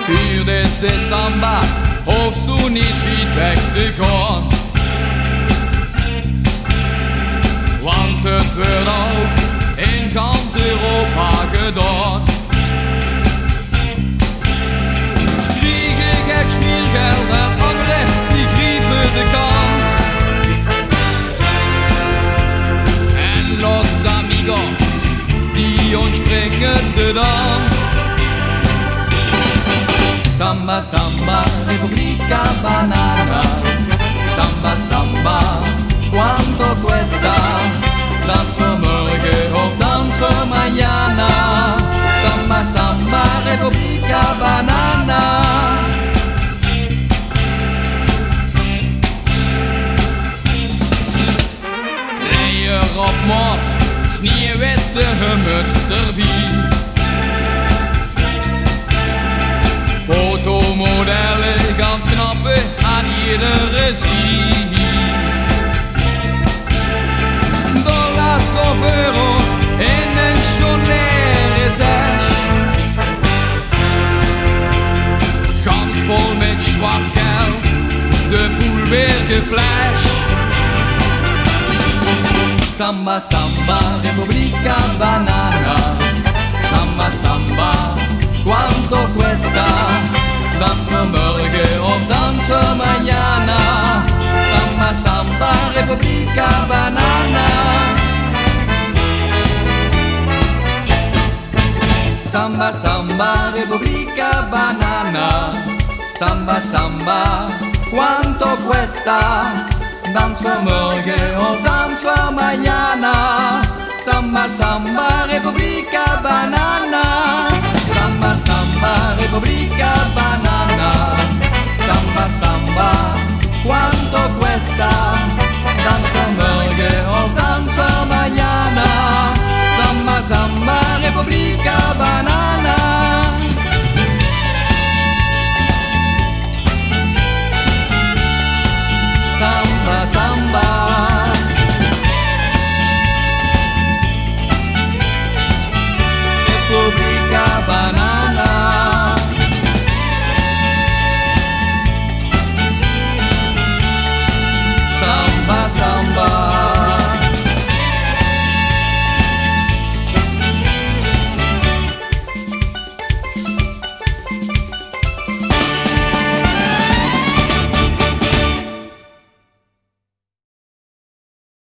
Für deze samba hoefst du niet weit weg te gaan. Want het wordt ook in ganz Europa gedaan. Kriegen gek Schmiergeld en anderen die griepen de kans. En los amigos die ontspringen de dans. Samba, samba, Repubblica Banana. Samba, samba, quanto cuesta? Dans voor morgen of dans voor mañana. Samba, samba, Repubblica Banana. Krijger op maat, sneeuwwitte gemusterbie. Fotomodellen, ganz knappe aan iedere zie. Dollars of euro's in een Chanel tasche. Ganz vol met zwart geld, de boel weer geflash. Samba, samba, Repubblica Banana. Samba, samba, quanto cuesta? Dans voor morgen of dans voor mañana. Samba, samba, Repubblica Banana. Samba, samba, Repubblica Banana. Samba, samba, quanto cuesta? Dans voor morgen of dans voor mañana. Samba, samba, Repubblica Banana. Samba, samba, Repubblica